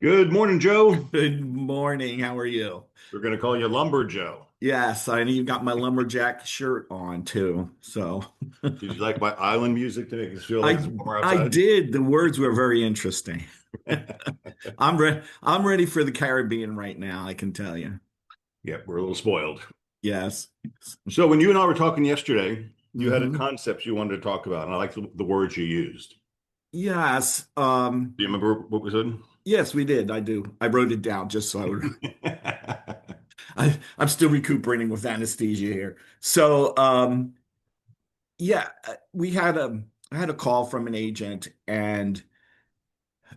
Good morning, Joe. Good morning. How are you? We're going to call you Lumber Joe. Yes, I know you got my lumberjack shirt on too. So Did you like my island music to make us feel like it's I warmer I outside? did. The words were very interesting. I'm ready for the Caribbean right now, I can tell you. Yeah, we're a little spoiled. Yes. So when you and I were talking yesterday, you had a Hmm. concept you wanted to talk about, and I like the words you used. Yes. Do you remember what we said? Yes, we did. I do. I wrote it down just so I would I'm still recuperating with anesthesia here. So yeah, I had a call from an agent, and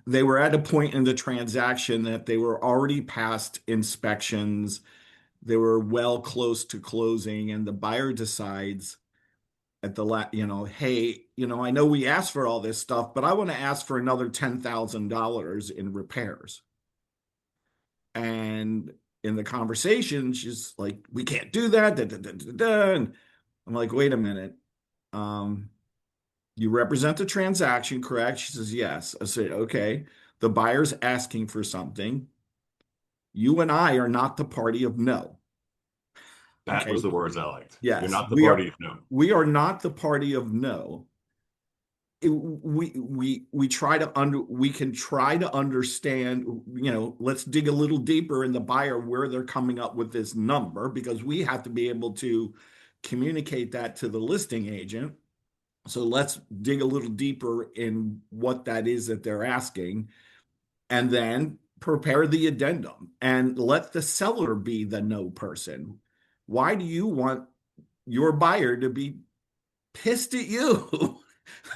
they were at a point in the transaction that they were already past inspections. They were well close to closing, and the buyer decides at hey, I know we asked for all this stuff, but I want to ask for another $10,000 in repairs. And in the conversation, she's like, we can't do that. Da, da, da, da, da. And I'm like, wait a minute. Um, You represent the transaction, correct? She says, yes. I said, okay. The buyer's asking for something. You and I are not the party of no. That was Okay. the words I liked. You're Yes, not the party, no. we are not the party of no. We try to we can try to understand, let's dig a little deeper in the buyer where they're coming up with this number, because we have to be able to communicate that to the listing agent. So let's dig a little deeper in what that is that they're asking, and then prepare the addendum and let the seller be the no person. Why do you want your buyer to be pissed at you?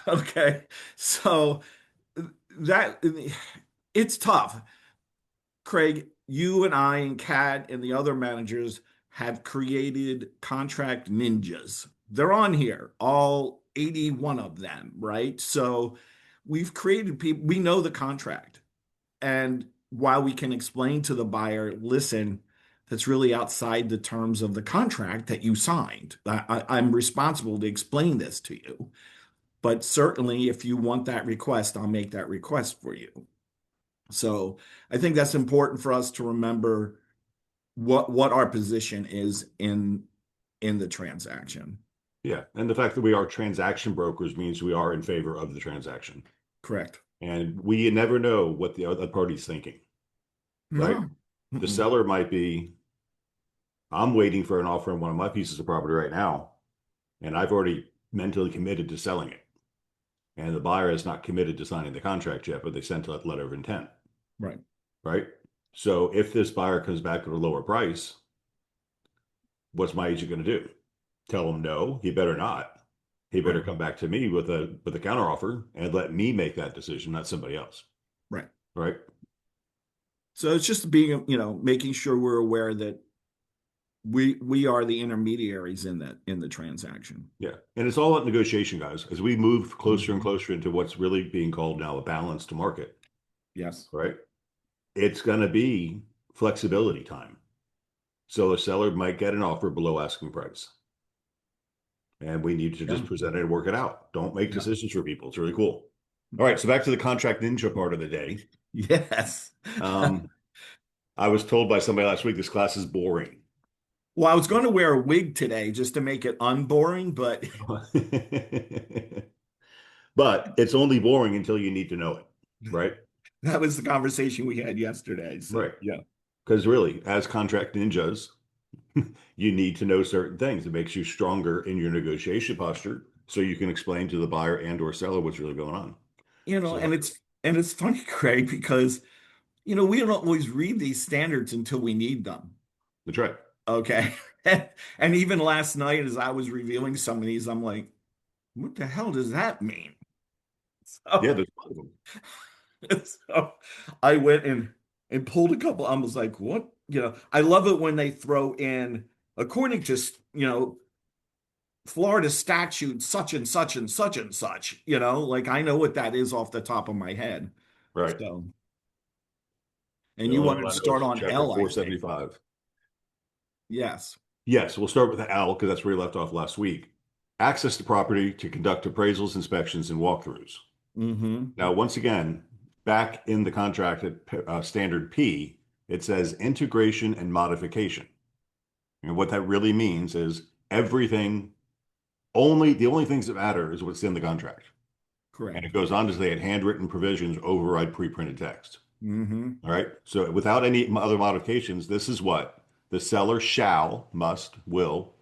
Okay. So that it's tough. Craig, you and I and Kat and the other managers have created contract ninjas. They're on here, all 81 of them, right? So we've created people, we know the contract. And while we can explain to the buyer, listen, that's really outside the terms of the contract that you signed. I'm responsible to explain this to you. But certainly, if you want that request, I'll make that request for you. So I think that's important for us to remember what our position is in the transaction. Yeah, and the fact that we are transaction brokers means we are in favor of the transaction. Correct. And we never know what the other party's thinking, right? No. The Mm-mm. seller might be, I'm waiting for an offer on one of my pieces of property right now, and I've already mentally committed to selling it. And the buyer is not committed to signing the contract yet, but they sent a letter of intent, Right. right? So if this buyer comes back at a lower price, what's my agent going to do? Tell him no, he better not. He better Right. come back to me with a counter offer and let me make that decision, not somebody else, Right. right? So it's just being, making sure we're aware that we are the intermediaries in the transaction. Yeah. And it's all about negotiation, guys. As we move closer and Mhm. closer into what's really being called now a balanced market, Yes. right? It's going to be flexibility time. So a seller might get an offer below asking price. And we need to Yeah. just present it and work it out. Don't make Yeah. decisions for people. It's really cool. All right. So back to the contract ninja part of the day. Yes. Um, I was told by somebody last week this class is boring. Well, I was going to wear a wig today just to make it unboring, but But it's only boring until you need to know it, right? that was the conversation we had yesterday. So, Right. yeah. Because really, as contract ninjas, you need to know certain things. It makes you stronger in your negotiation posture so you can explain to the buyer and or seller what's really going on. So And it's funny, Craig, because we don't always read these standards until we need them. that's right. Okay. And even last night, as I was reviewing some of these, I'm like, what the hell does that mean? Yeah, So, there's a lot of them. so I went and pulled a couple. I was like, what? I love it when they throw in, according to, Florida statute, such and such and such and such, like I know what that is off the top of my head. Right. So, The and you only wanted one to I know start is on chapter L, I think. 475. Yes. Yes, we'll start with the L because that's where we left off last week. Access to property to conduct appraisals, inspections, and walkthroughs. Mm-hmm. Now, once again, back in the contract at standard P, it says integration and modification. And what that really means is everything, only the only things that matter is what's in the contract. And it Correct. goes on to say it handwritten provisions override pre-printed text. Hmm. All right. So without any other modifications, this is what the seller shall, must, will,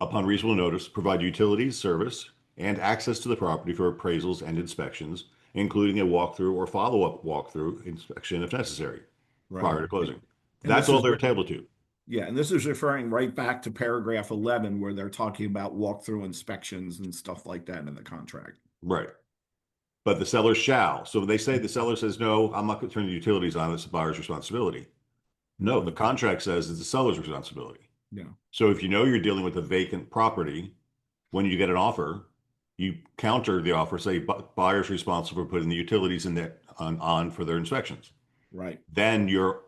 upon reasonable notice, provide utilities, service, and access to the property for appraisals and inspections, including a walkthrough or follow-up walkthrough inspection if necessary, Right. prior to closing. And That's this all is, they're entitled to. yeah, and this is referring right back to paragraph 11, where they're talking about walkthrough inspections and stuff like that in the contract. Right. But the seller shall. So when they say the seller says, no, I'm not going to turn the utilities on, it's the buyer's responsibility. No, the Mhm. contract says it's the seller's responsibility. Yeah. So if you know you're dealing with a vacant property, when you get an offer, you counter the offer, say buyer's responsible for putting the utilities in there on for their inspections. Right. Then your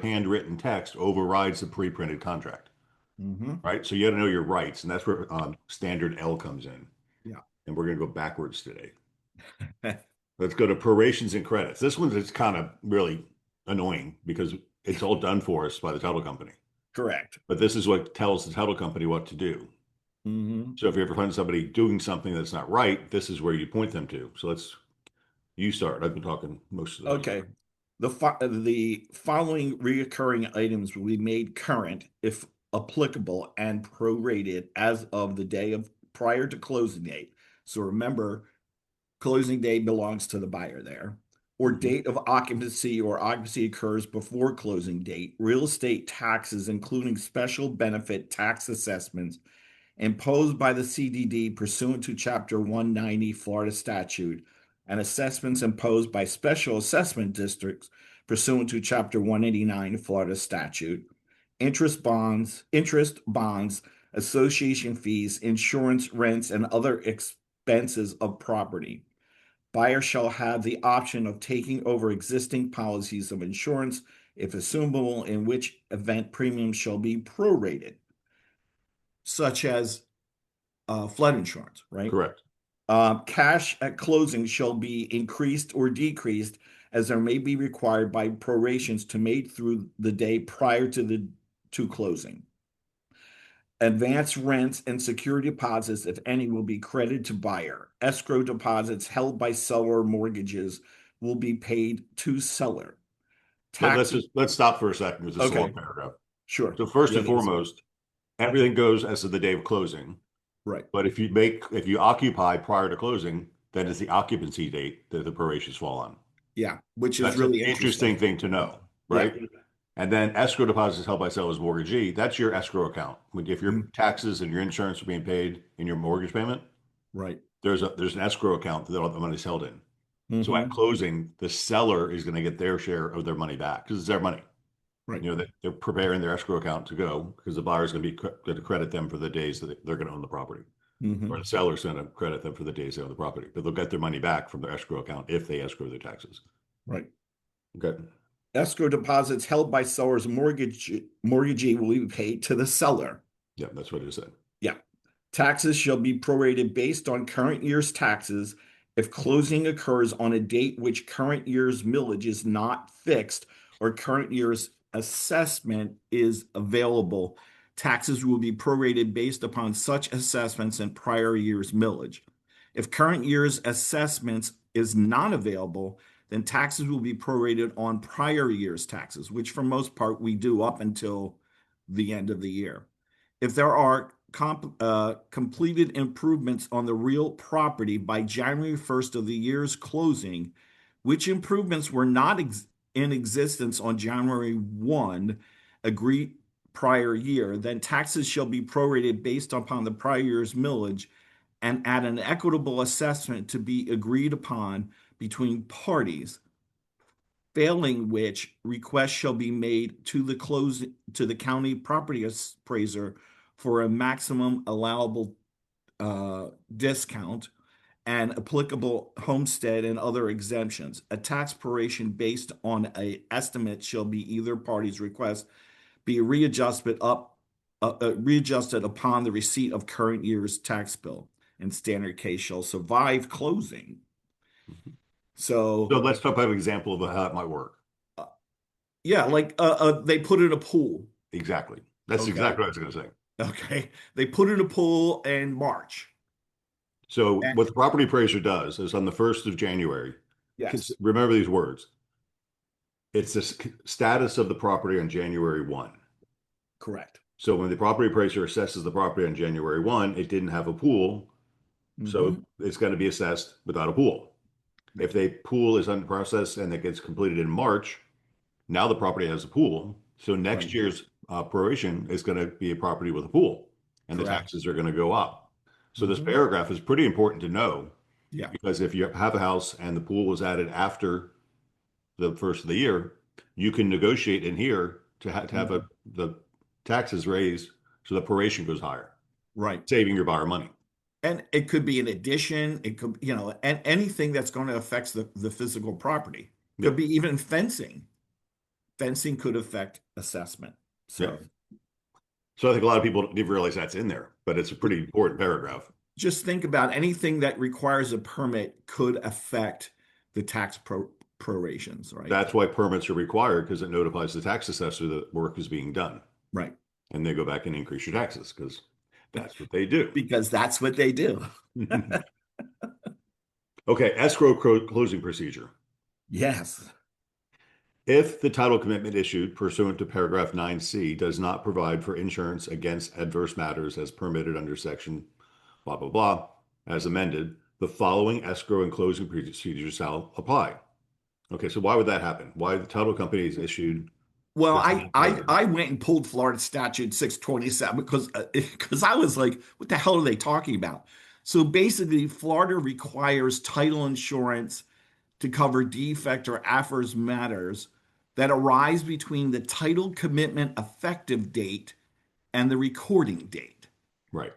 handwritten text overrides the pre-printed contract, Hmm. right? So you got to know your rights, and that's where standard L comes in. Yeah. And we're going to go backwards today. Let's go to prorations and credits. This one's it's kind of really annoying because it's all done for us by the title company. Correct. But this is what tells the title company what to do. Hmm. So if you ever find somebody doing something that's not right, this is where you point them to. So you start. I've been talking most of the time. Okay. The following reoccurring items will be made current, if applicable, and prorated as of the day of prior to closing date. So remember, closing date belongs to the buyer there, or Mhm. date of occupancy or occupancy occurs before closing date, real estate taxes, including special benefit tax assessments imposed by the CDD pursuant to Chapter 190 Florida statute, and assessments imposed by special assessment districts pursuant to Chapter 189 Florida statute, interest bonds, association fees, insurance, rents, and other expenses of property. Buyer shall have the option of taking over existing policies of insurance if assumable, in which event premiums shall be prorated, such as flood insurance, right? Correct. Cash at closing shall be increased or decreased as there may be required by prorations to made through the day prior to the to closing. Advance rents and security deposits, if any, will be credited to buyer. Escrow deposits held by seller mortgages will be paid to seller. Taxes. Let's stop for a second because it's a long Okay, paragraph. sure. So first Yeah, and it is. foremost, everything goes as of the day of closing. Right. But if you occupy prior to closing, then it's the occupancy date that the prorations fall on. Yeah, which is That's an really interesting interesting. thing to know, Yeah. right? And then escrow deposits held by seller's mortgagee, that's your escrow account. If your Mhm. taxes and your insurance are being paid in your mortgage payment, Right. there's an escrow account that all the money's held in. So at Hmm. closing, the seller is going to get their share of their money back because it's their money. Right. They're preparing their escrow account to go because the buyer is going to be going to credit them for the days that they're going to own the property, or Hmm. the seller's going to credit them for the days they own the property. But they'll get their money back from their escrow account if they escrow their taxes. Right. Okay. Escrow deposits held by seller's mortgagee will be paid to the seller. Yeah, that's what it said. Yeah. Taxes shall be prorated based on current year's taxes if closing occurs on a date which current year's millage is not fixed or current year's assessment is available. Taxes will be prorated based upon such assessments and prior year's millage. If current year's assessments is not available, then taxes will be prorated on prior year's taxes, which for most part we do up until the end of the year. If there are completed improvements on the real property by January 1st of the year's closing, which improvements were not in existence on January 1, agreed prior year, then taxes shall be prorated based upon the prior year's millage and at an equitable assessment to be agreed upon between parties, failing which request shall be made to the county property appraiser for a maximum allowable discount and applicable homestead and other exemptions. A tax proration based on a estimate shall be either party's request be readjusted upon the receipt of current year's tax bill, and standard case shall survive closing. So So let's talk about an example of how it might work. uh, yeah, like they put in a pool. Exactly. That's Okay. exactly what I was going to say. Okay. They put in a pool in March. So And what the property appraiser does is on the 1st of January, yes, remember these words. It's the status of the property on January 1. correct. So when the property appraiser assesses the property on January 1, it didn't have a pool, so Hmm. it's going to be assessed without a pool. If Right. the pool is under process and it gets completed in March, now the property has a pool. So next Right. year's proration is going to be a property with a pool, and the Correct. taxes are going to go up. So this Hmm. paragraph is pretty important to know Yeah. because if you have a house and the pool was added after the first of the year, you can negotiate in here to have Mhm. the taxes raised so the proration goes higher, Right. saving your buyer money. And it could be an addition. It could, and anything that's going to affect the physical property. Yeah, Could be even fencing. Fencing could affect assessment. yeah. So So I think a lot of people don't even realize that's in there, but it's a pretty important paragraph. just think about anything that requires a permit could affect the prorations, right? That's why permits are required because it notifies the tax assessor that work is being done, Right. and they go back and increase your taxes because that's what they do. Because that's what they do. Okay, escrow closing procedure. Yes. If the title commitment issued pursuant to paragraph 9C does not provide for insurance against adverse matters as permitted under section blah, blah, blah, as amended, the following escrow and closing procedures shall apply. Okay, so why would that happen? Why the title company is issued Well, does I not I cover? I went and pulled Florida Statute 627 because I was like, what the hell are they talking about? So basically, Florida requires title insurance to cover defect or adverse matters that arise between the title commitment effective date and the recording date. Right.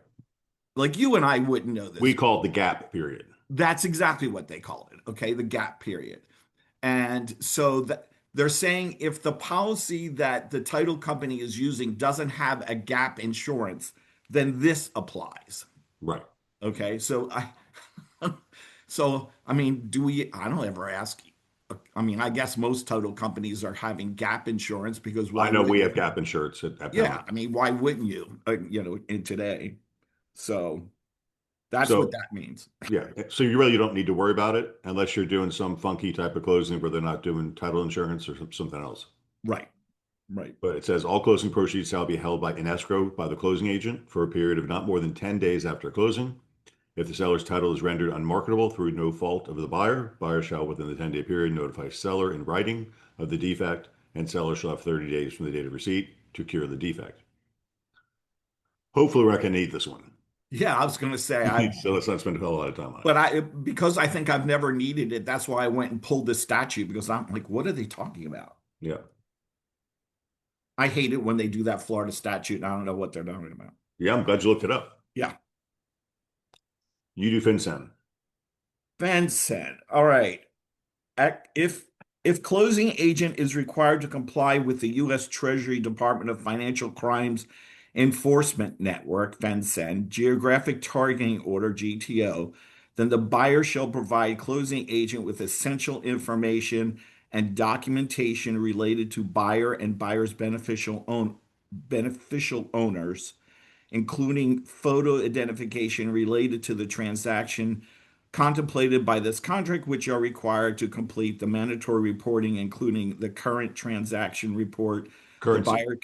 Like you and I wouldn't know We this. call it the gap period. That's exactly what they called it. Okay, the gap period. And so that they're saying if the policy that the title company is using doesn't have a gap insurance, then this applies. Right. Okay, so I mean, I don't ever ask. I mean, I guess most title companies are having gap insurance because I why know we wouldn't have you? gap insurance at Yeah, Pembroke. I mean, why wouldn't you? In today. So that's what So that means. yeah, so you really don't need to worry about it unless you're doing some funky type of closing where they're not doing title insurance or something else. Right, right. But it says all closing proceeds shall be held by in escrow by the closing agent for a period of not more than 10 days after closing. If the seller's title is rendered unmarketable through no fault of the buyer shall within the 10-day period notify seller in writing of the defect, and seller shall have 30 days from the date of receipt to cure the defect. Hopefully, we're not going to need this one. Yeah, I was going to say I, So let's not spend a whole lot of time on it. but I because I think I've never needed it. That's why I went and pulled this statute because I'm like, what are they talking about? Yeah. I hate it when they do that Florida statute, and I don't know what they're talking about. Yeah, I'm glad you looked it up. Yeah. You do FinCEN. Ben said, all right. If if closing agent is required to comply with the U.S. Treasury Department of Financial Crimes Enforcement Network, FENCEN, Geographic Targeting Order, GTO, then the buyer shall provide closing agent with essential information and documentation related to buyer and buyer's beneficial owners, including photo identification related to the transaction contemplated by this contract, which are required to complete the mandatory reporting, including the current transaction report. The Currency. buyer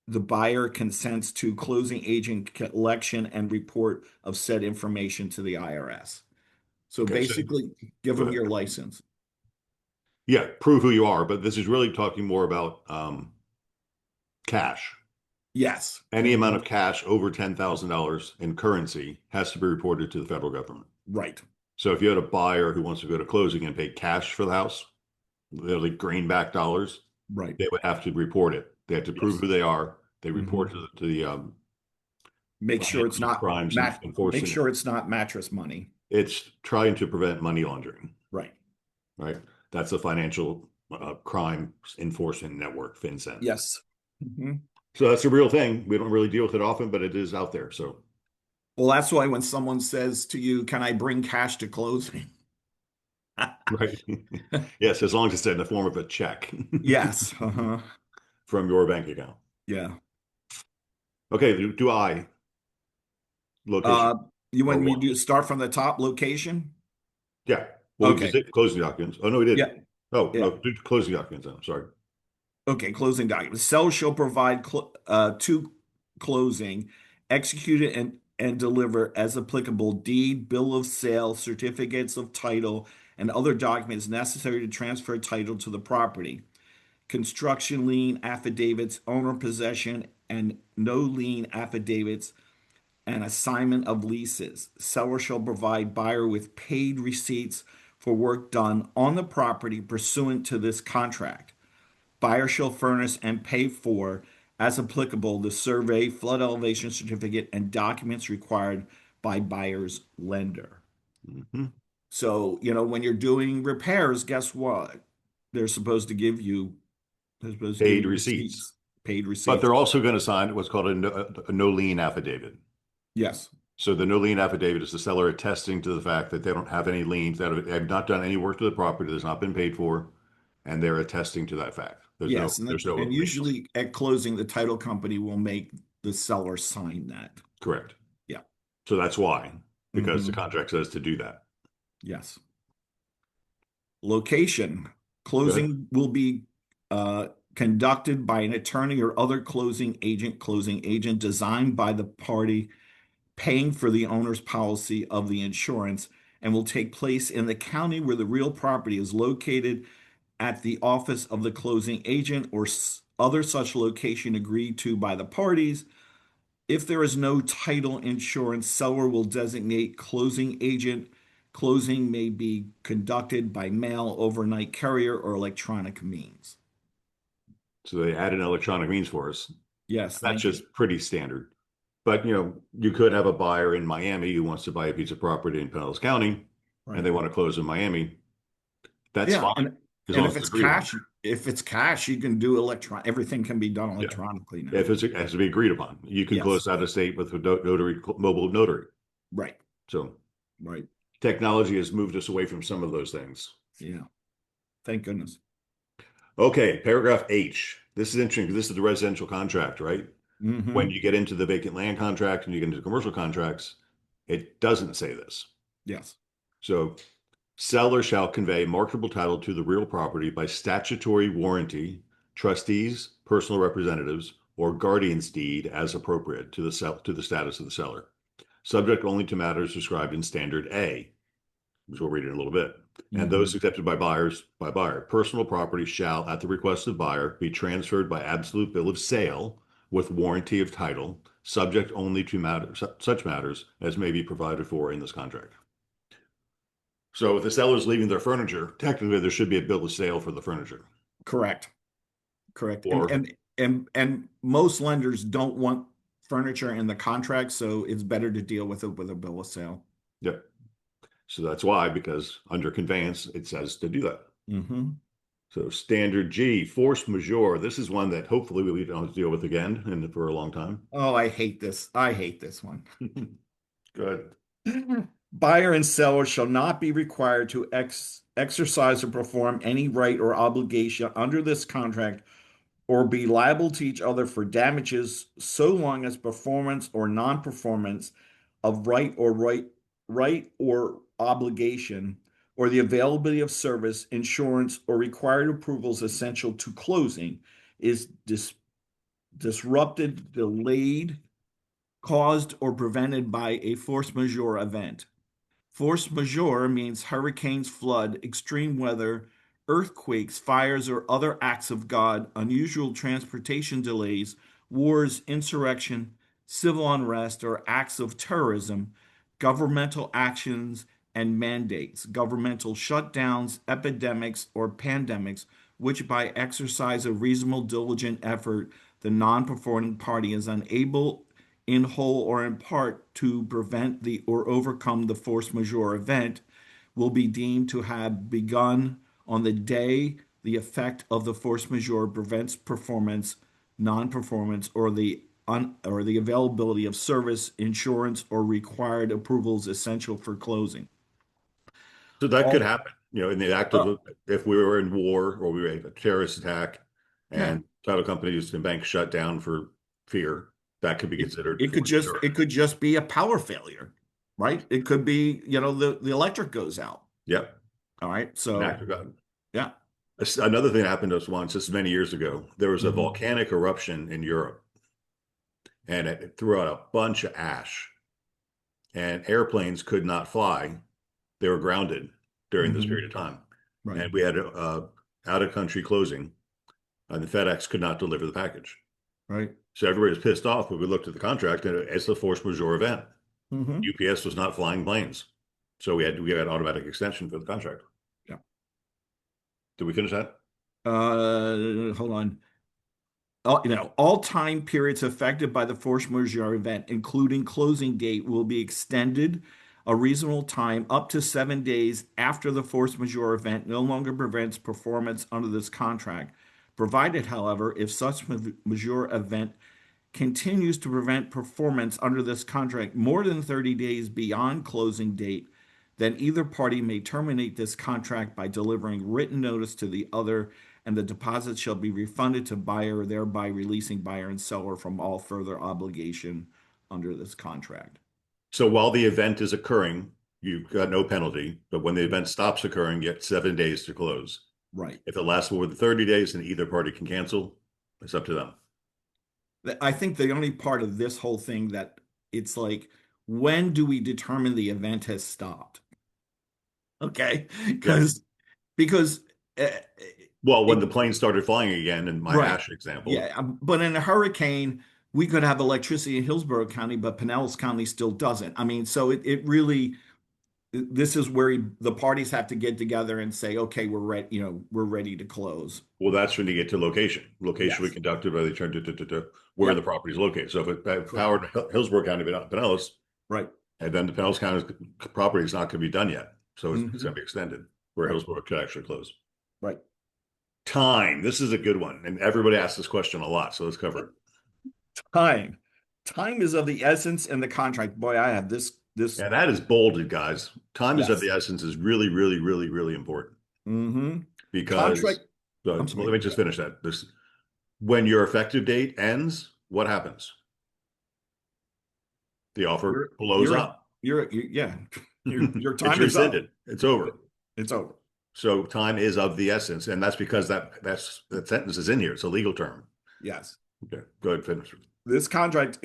the buyer consents to closing agent collection and report of said information to the IRS. So Okay, so basically, give go them ahead. your license. Yeah, prove who you are, but this is really talking more about cash. Yes. Any amount Mhm. of cash over $10,000 in currency has to be reported to the federal government. Right. So if you had a buyer who wants to go to closing and pay cash for the house, literally greenback dollars, Right. they would have to report it. They have to prove Yes. who they are. They report Mhm. to the financial crimes and Make enforcement. sure it's not mattress money. It's trying to prevent money laundering, Right. right? That's the financial crime enforcement network, FinCEN. Yes. Mhm. So that's a real thing. We don't really deal with it often, but it is out there. So Well, that's why when someone says to you, "Can I bring cash to closing?" Right. Yes, as long as it's in the form of a check Yes. Uh-huh. from your bank account. Yeah. Okay, do I location Uh, you or want me one? to start from the top location? Yeah. Well, we just Okay. did closing documents. Oh no, we Yeah. didn't. Oh Yeah. no, do closing documents. I'm sorry. Okay. Closing documents. Seller shall provide to closing, execute it and deliver as applicable deed, bill of sale, certificates of title, and other documents necessary to transfer title to the property. Construction lien affidavits, owner possession, and no lien affidavits and assignment of leases. Seller shall provide buyer with paid receipts for work done on the property pursuant to this contract. Buyer shall furnish and pay for, as applicable, the survey, flood elevation certificate, and documents required by buyer's lender. Mhm. So, when you're doing repairs, guess what? They're supposed to give you they're supposed to give Paid you receipts. receipts, paid But receipts. they're also going to sign what's called a no lien affidavit. Yes. So the no lien affidavit is the seller attesting to the fact that they don't have any liens, that have not done any work to the property that's not been paid for, and they're attesting to that fact. Yes, There's no and liens. usually at closing, the title company will make the seller sign that. Correct. Yeah. So that's why, because the Hmm. contract says to do that. Yes. Location. Good. Closing will be uh, conducted by an attorney or other closing agent designed by the party paying for the owner's policy of the insurance and will take place in the county where the real property is located at the office of the closing agent or other such location agreed to by the parties. If there is no title insurance, seller will designate closing agent. Closing may be conducted by mail, overnight carrier, or electronic means. So they added electronic means for us. Yes, That's thank you. just pretty standard. But you could have a buyer in Miami who wants to buy a piece of property in Pinellas County and Right. they want to close in Miami. That's Yeah, fine as and long as it's agreed upon. if it's cash, you can do everything can be done Yeah. electronically now. If it has to be agreed upon, you can Yes. close out of state with a notary, mobile notary. Right. So Right. technology has moved us away from some of those things. Yeah. Thank goodness. Okay, paragraph H. This is interesting because this is the residential contract, right? When Hmm. you get into the vacant land contract and you get into commercial contracts, it doesn't say this. Yes. So seller shall convey marketable title to the real property by statutory warranty, trustees, personal representatives, or guardian's deed as appropriate to the status of the seller, subject only to matters described in Standard A, which we'll read in a little bit. And those Hmm. accepted by buyer. Personal property shall, at the request of buyer, be transferred by absolute bill of sale with warranty of title, subject only to such matters as may be provided for in this contract. So if the seller's leaving their furniture, technically there should be a bill of sale for the furniture. Correct. Correct. Or, And most lenders don't want furniture in the contract, so it's better to deal with it with a bill of sale. yeah. So that's why, because under conveyance, it says to do that. Hmm. So standard G, force majeure. This is one that hopefully we don't have to deal with again and for a long time. Oh, I hate this. I hate this one. Good. Buyer and seller shall not be required to exercise or perform any right or obligation under this contract or be liable to each other for damages so long as performance or non-performance of right or obligation or the availability of service, insurance, or required approvals essential to closing is disrupted, delayed, caused, or prevented by a force majeure event. Force majeure means hurricanes, flood, extreme weather, earthquakes, fires, or other acts of God, unusual transportation delays, wars, insurrection, civil unrest, or acts of terrorism, governmental actions and mandates, governmental shutdowns, epidemics, or pandemics, which by exercise of reasonable, diligent effort, the non performing party is unable in whole or in part to prevent the or overcome the force majeure event will be deemed to have begun on the day the effect of the force majeure prevents performance, non-performance, or the availability of service, insurance, or required approvals essential for closing. So that could All happen. In the act Uh, of if we were in war or we were a terrorist attack yeah. and title companies and banks shut down for fear, that could be It, considered it could force just majeure. it could just be a power failure, right? It could be, the electric goes out. Yep, All right. an So act of God. yeah. Another thing that happened to us once, this is many years ago. There was a Mhm. volcanic eruption in Europe, and it threw out a bunch of ash, and airplanes could not fly. They were grounded during this period Mhm. of time, Right. and we had a out of country closing, and the FedEx could not deliver the package. Right. So everybody was pissed off, but we looked at the contract, and it's a force majeure event. Mhm. UPS was not flying planes, so we had automatic extension for the contract. Yeah. Did we finish that? Hold on. All time periods affected by the force majeure event, including closing date, will be extended a reasonable time up to 7 days after the force majeure event no longer prevents performance under this contract. Provided, however, if such majeure event continues to prevent performance under this contract more than 30 days beyond closing date, then either party may terminate this contract by delivering written notice to the other, and the deposit shall be refunded to buyer, thereby releasing buyer and seller from all further obligation under this contract. So while the event is occurring, you've got no penalty, but when the event stops occurring, you get 7 days to close. Right. If it lasts more than 30 days, then either party can cancel. It's up to them. I think the only part of this whole thing that it's like, when do we determine the event has stopped? Okay. Yeah. Because uh, Well, when it, the plane started flying again, in my right. Ash example, Yeah. But in a hurricane, we could have electricity in Hillsborough County, but Pinellas County still doesn't. I mean, so it really, this is where the parties have to get together and say, okay, we're ready to close. well, that's when you get to location. Location we Yes. conducted by the turn to where the Yep. property is located. So if Correct. powered Hillsborough County, Pinellas, Right. and then the Pinellas County property is not going to be done yet. So it's going Hmm. to be extended where Right. Hillsborough could actually close. Right. Time. This is a good one. And everybody asks this question a lot. So let's cover it. Time. Time is of the essence in the contract. Boy, I have this. And that is bolded, guys. Time is of Yes. the essence is really, really, really, really important Hmm. because Contract. I'm well, let sorry. me just finish that. This when your effective date ends, what happens? The offer You're blows you're up. yeah. Your It's time is up. rescinded. It's over. It's over. So time is of the essence, and that's because that sentence is in here. It's a legal term. Yes. Okay, go ahead, finish. This contract,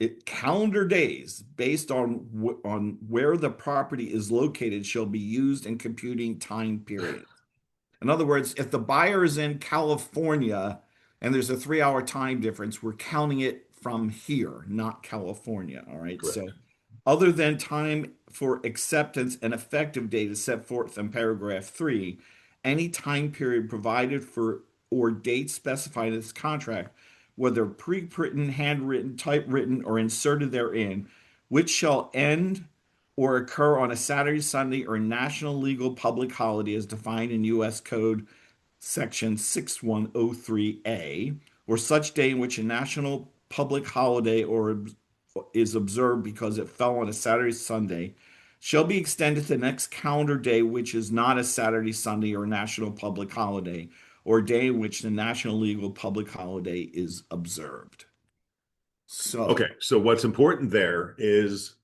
it calendar days based on where the property is located shall be used in computing time period. In other words, if the buyer is in California and there's a 3 hour time difference, we're counting it from here, not California. All right. Correct. So, other than time for acceptance and effective date is set forth in paragraph 3, any time period provided for or date specified in this contract, whether pre-written, handwritten, typewritten, or inserted therein, which shall end or occur on a Saturday, Sunday, or national legal public holiday as defined in U.S. Code Section 6103A, or such day in which a national public holiday or is observed because it fell on a Saturday, Sunday, shall be extended to the next calendar day, which is not a Saturday, Sunday, or national public holiday, or day in which the national legal public holiday is observed. Okay, So, so what's important there is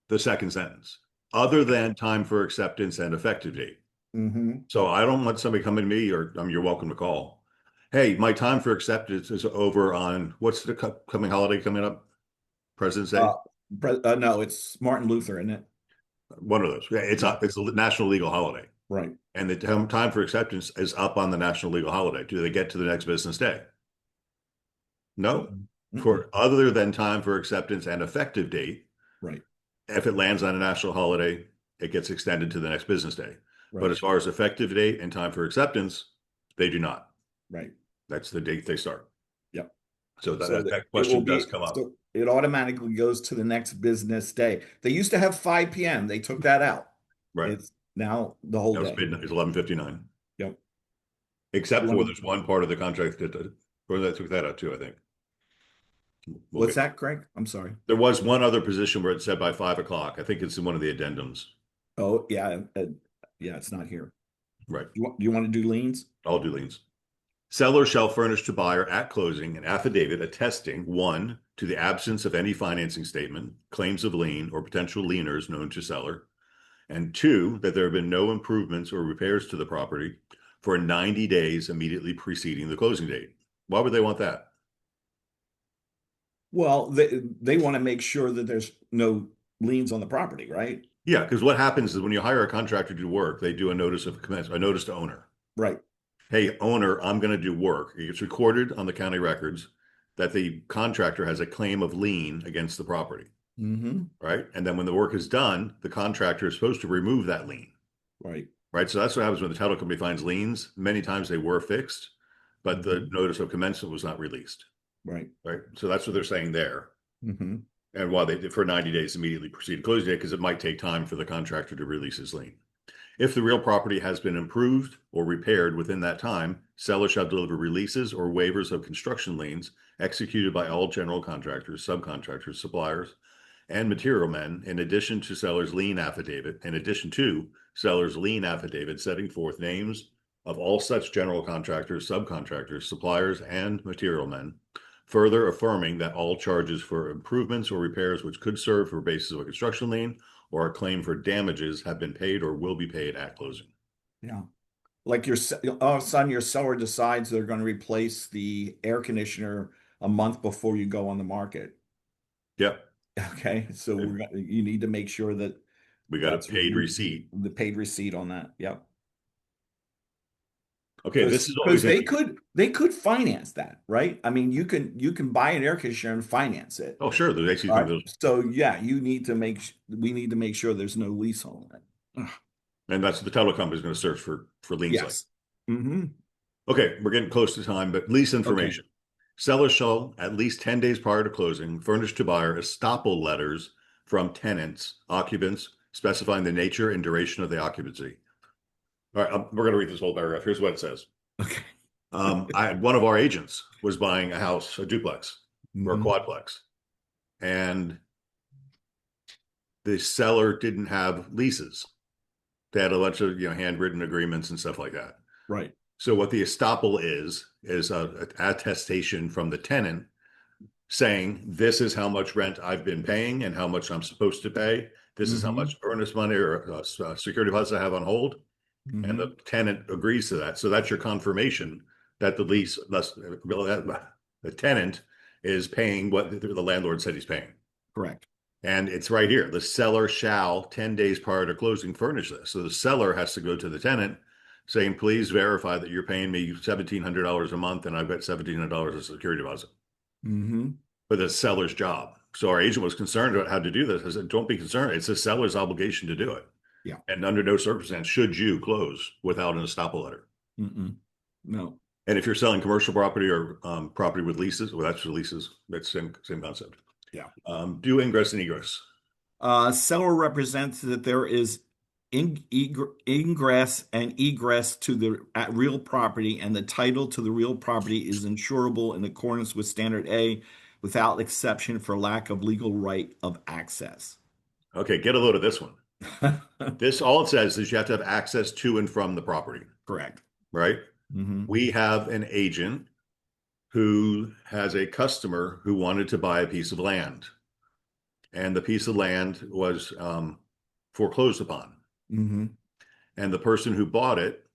the second sentence, other than time for acceptance and effective date. mhm. So I don't want somebody coming to me or you're welcome to call. Hey, my time for acceptance is over on what's the coming holiday coming up? President's Day? Uh, no, it's Martin Luther, isn't it? One of those. Yeah, Yeah, it's a national legal holiday. right. And the time for acceptance is up on the national legal holiday. Do they get to the next business day? No. Mm-mm. Mm-mm. For other than time for acceptance and effective date, Right, if it lands on a national holiday, it gets extended to the next business day. But right, as far as effective date and time for acceptance, they do not. right. That's the date they start. Yep. So So that that it will question does be, come up. so it automatically goes to the next business day. They used to have 5 p.m. They took that out. Right. It's now the whole That was day. midnight. It's 11:59. Yep. Except for 11. there's one part of the contract or that took that out too, I think. We'll What's get that, Craig? I'm sorry. there was one other position where it said by 5 o'clock. I think it's in one of the addendums. Oh, yeah. Yeah, it's not here. Right. You want to do liens? I'll do liens. Seller shall furnish to buyer at closing an affidavit attesting, one, to the absence of any financing statement, claims of lien, or potential lieners known to seller, and two, that there have been no improvements or repairs to the property for 90 days immediately preceding the closing date. Why would they want that? Well, they want to make sure that there's no liens on the property, right? Yeah, because what happens is when you hire a contractor to do work, they do a notice of commencement, a notice to owner. Right. Hey, owner, I'm going to do work. It's recorded on the county records that the contractor has a claim of lien against the property, Mm-hmm. right? And then when the work is done, the contractor is supposed to remove that lien, Right. right? So that's what happens when the title company finds liens. Many times they were fixed, but the Mm-hmm. notice of commencement was not released, Right. right? So that's what they're saying there. Mm-hmm. And why they, for 90 days, immediately proceed to closing date, because it might take time for the contractor to release his lien. If the real property has been improved or repaired within that time, seller shall deliver releases or waivers of construction liens executed by all general contractors, subcontractors, suppliers, and material men, in addition to seller's lien affidavit setting forth names of all such general contractors, subcontractors, suppliers, and material men, further affirming that all charges for improvements or repairs which could serve for basis of a construction lien or a claim for damages have been paid or will be paid at closing. Yeah. Like all of a sudden your seller decides they're going to replace the air conditioner a month before you go on the market. Yep. Okay. So you need to make sure that We got a that's paid receipt. the paid receipt on that. Yep. Okay, this is always Because interesting. they could finance that, right? I mean, you can buy an air conditioner and finance it. Oh, sure. There's actually All right. those, So yeah, we need to make sure there's no lease on it. Ugh. and that's the title company is going to search for liens like. Yes. Mm-hmm. Okay, we're getting close to time, but lease Okay. information. Seller shall, at least 10 days prior to closing, furnish to buyer estoppel letters from tenants, occupants, specifying the nature and duration of the occupancy. All right, we're going to read this whole paragraph. Here's what it says. Okay. One of our agents was buying a house, a duplex or a Mm-hmm. quadplex, and the seller didn't have leases. They had a bunch of handwritten agreements and stuff like that. Right. So what the estoppel is a attestation from the tenant saying this is how much rent I've been paying and how much I'm supposed to pay. This is how Mm-hmm. much earnest money or security deposit I have on hold, and Mm-hmm. the tenant agrees to that. So that's your confirmation that the tenant is paying what the landlord said he's paying. Correct. And it's right here. The seller shall, 10 days prior to closing, furnish this. So the seller has to go to the tenant saying, please verify that you're paying me $1,700 a month and I've got $1,700 as security deposit. Mm-hmm. But it's the seller's job. So our agent was concerned about how to do this. I said, don't be concerned. It's the seller's obligation to do it. Yeah. And under no circumstance should you close without an estoppel letter. Mm-mm. No. And if you're selling commercial property or property with leases, well, that's for leases. That's same concept. Yeah. Do ingress and egress. Seller represents that there is ingress and egress to the real property, and the title to the real property is insurable in accordance with Standard A without exception for lack of legal right of access. Okay, get a load of this one. This all it says is you have to have access to and from the property, Correct. right? Mm-hmm. We have an agent who has a customer who wanted to buy a piece of land, and the piece of land was foreclosed upon. Mm-hmm. And the person who bought it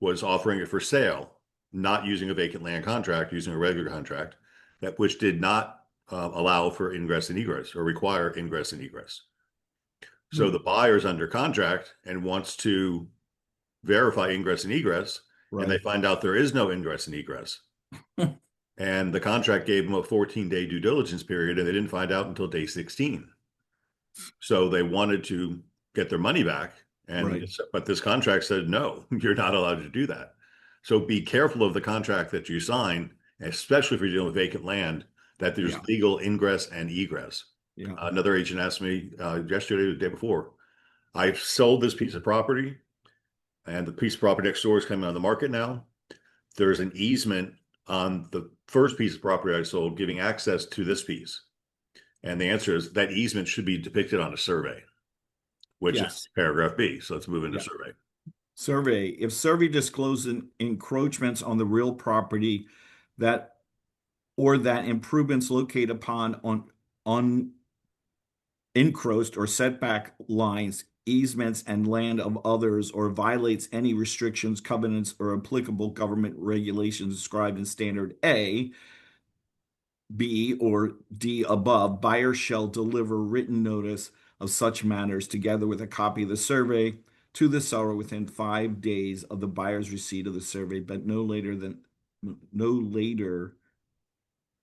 was offering it for sale, not using a vacant land contract, using a regular contract, that which did not allow for ingress and egress or require ingress and egress. So the buyer's under contract and wants to verify ingress and egress, and they Right. find out there is no ingress and egress. And the contract gave them a 14-day due diligence period, and they didn't find out until day 16. So they wanted to get their money back, Right. but this contract said no, you're not allowed to do that. So be careful of the contract that you sign, especially if you're dealing with vacant land, that there's Yeah. legal ingress and egress. Yeah. Another agent asked me yesterday, or the day before, I sold this piece of property, and the piece of property next door is coming on the market now. There's an easement on the first piece of property I sold giving access to this piece. And the answer is that easement should be depicted on a survey. which is Yes. paragraph B. So let's move into Yeah. survey. Survey. If survey discloses encroachments on the real property that or that improvements located upon on encroached or setback lines, easements, and land of others, or violates any restrictions, covenants, or applicable government regulations described in Standard A, B, or D above, buyer shall deliver written notice of such matters together with a copy of the survey to the seller within 5 days of the buyer's receipt of the survey, but no later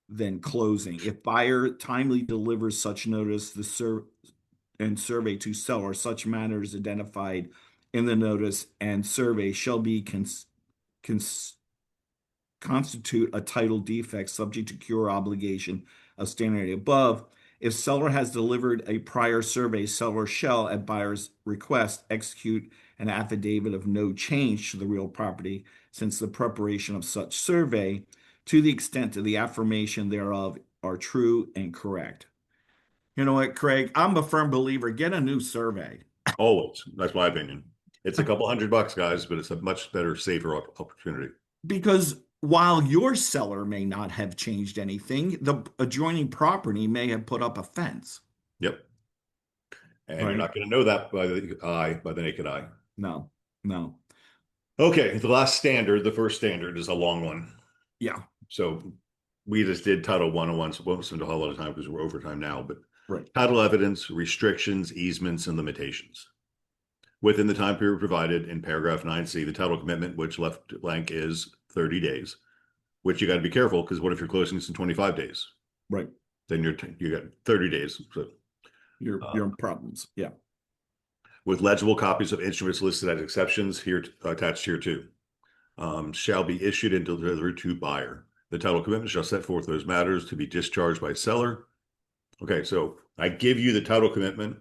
than closing. If buyer timely delivers such notice, and survey to seller, such matters identified in the notice and survey shall be cons constitute a title defect subject to cure obligation of standard above. If seller has delivered a prior survey, seller shall, at buyer's request, execute an affidavit of no change to the real property since the preparation of such survey, to the extent that the affirmation thereof are true and correct. You know what, Craig? I'm a firm believer. Get a new survey. Always. That's my opinion. It's a couple $100, guys, but it's a much better, safer opportunity. Because while your seller may not have changed anything, the adjoining property may have put up a fence, Yep. And you're right? not going to know that by the eye, by the naked eye. No, no. Okay, the last standard, the first standard, is a long one. Yeah, So we just did Title 101, so we won't spend a whole lot of time because we're over time now, but right. title evidence, restrictions, easements, and limitations. Within the time period provided in paragraph 9C, the title commitment, which left blank, is 30 days, which you got to be careful because what if you're closing this in 25 days? Right. Then you got 30 days. So, Your problems. Yeah. with legible copies of instruments listed as exceptions here attached here too, shall be issued and delivered to buyer. The title commitment shall set forth those matters to be discharged by seller. Okay, so I give you the title commitment,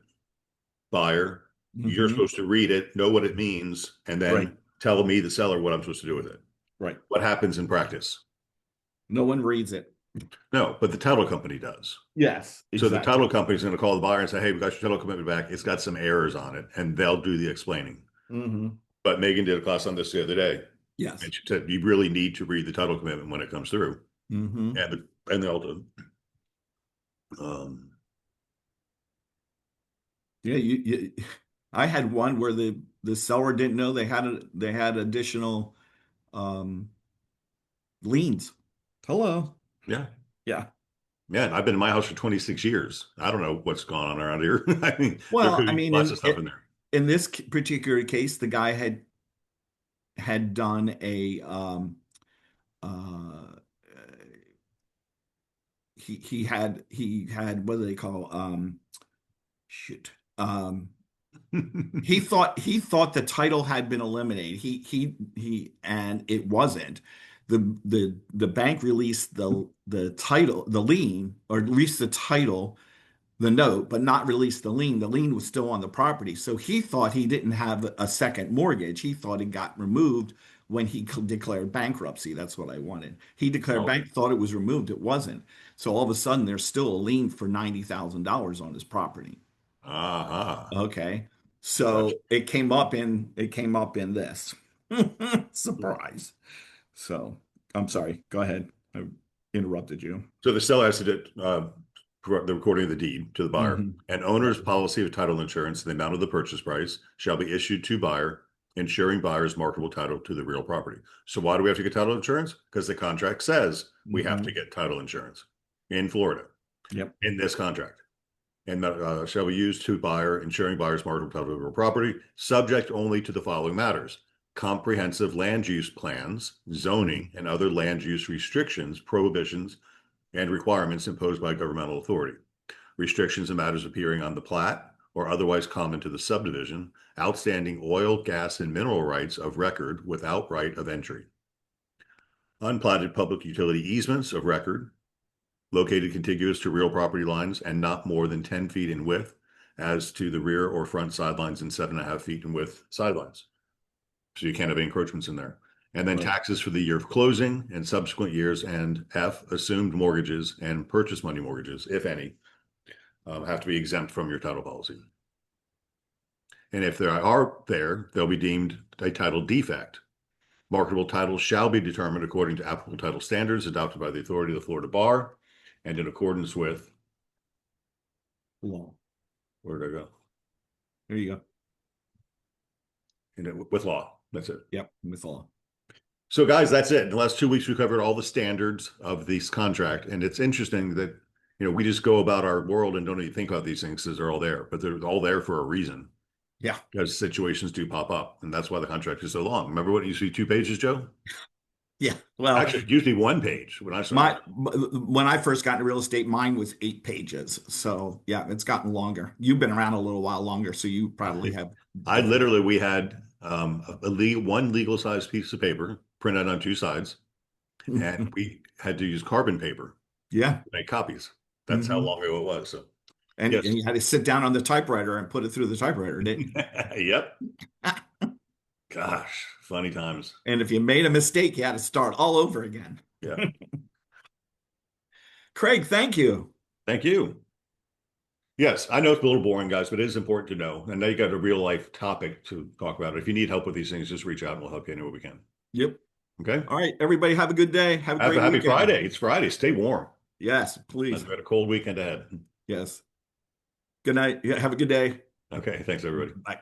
buyer. You're Hmm. supposed to read it, know what it means, and Right. then tell me, the seller, what I'm supposed to do with it. Right. What happens in practice? No one reads it. No, but the title company does. Yes, So the title exactly. company is going to call the buyer and say, "Hey, we got your title commitment back. It's got some errors on it," and they'll do the explaining. Hmm. But Megan did a class on this the other day, Yes. and she said you really need to read the title commitment when it comes through, Hmm. and they'll do. Um, Yeah, I had one where the seller didn't know they had additional um liens. Hello. yeah, Yeah. yeah. I've been in my house for 26 years. I don't know what's going on around here. I mean, there Well, could I be mean, lots of stuff in there. in this particular case, the guy had done a uh he had what do they call shoot he thought the title had been eliminated. He and it wasn't. The bank released the title, the lien, or released the title, the note, but not release the lien. The lien was still on the property. So he thought he didn't have a second mortgage. He thought it got removed when he declared bankruptcy. That's what I wanted. He declared Okay. bank, thought it was removed. It wasn't. So all of a sudden, there's still a lien for $90,000 on his property. Aha. Okay. Gotcha. So it came up in this. Surprise. So I'm sorry. Go ahead. I interrupted you. So the seller has to do the recording of the deed to the buyer. Hmm. An Right. owner's policy of title insurance, the amount of the purchase price, shall be issued to buyer, ensuring buyer's marketable title to the real property. So why do we have to get title insurance? Because the contract says we have to Hmm. get title insurance in Florida Yep. in this contract. And shall be used to buyer, ensuring buyer's marketable title to the real property, subject only to the following matters: comprehensive land use plans, zoning, and other land use restrictions, prohibitions, and requirements imposed by governmental authority. Restrictions and matters appearing on the plat or otherwise common to the subdivision, outstanding oil, gas, and mineral rights of record without right of entry. Unplatted public utility easements of record located contiguous to real property lines and not more than 10 feet in width as to the rear or front sidelines and 7.5 feet in width sidelines. So you can't have encroachments in there. And then Right. taxes for the year of closing and subsequent years, and F, assumed mortgages and purchase money mortgages, if any, have to be exempt from your title policy. And if there are there, they'll be deemed a title defect. Marketable titles shall be determined according to applicable title standards adopted by the authority of the Florida Bar and in accordance with, Law. where did I go? There you go. With law. That's it. Yep, with law. So, guys, that's it. In the last 2 weeks, we covered all the standards of this contract. And it's interesting that, we just go about our world and don't even think about these things because they're all there, but they're all there for a reason Yeah. because situations do pop up. And that's why the contract is so long. Remember what it used to be 2 pages, Joe? Yeah. Well, Actually, it used to be 1 page when I started. when I first got into real estate, mine was 8 pages. So yeah, it's gotten longer. You've been around a little while longer, so you probably have different. We had one legal size piece of paper printed on 2 sides, and we had to use carbon paper Yeah. to make copies. That's how Hmm. long ago it was. So, And yes. you had to sit down on the typewriter and put it through the typewriter, didn't Yep. you? Gosh, funny times. And if you made a mistake, you had to start all over again. Yeah. Craig, thank you. Thank you. Yes, I know it's a little boring, guys, but it is important to know. And now you got a real life topic to talk about. If you need help with these things, just reach out and we'll help you any way we can. Yep. Okay. All right, everybody, have a good day. Have a Have a great happy weekend. Friday. It's Friday. Stay warm. Yes, We've please. got a cold weekend ahead. Yes. Good night. Yeah, have a good day. Okay. Thanks, everybody. Bye.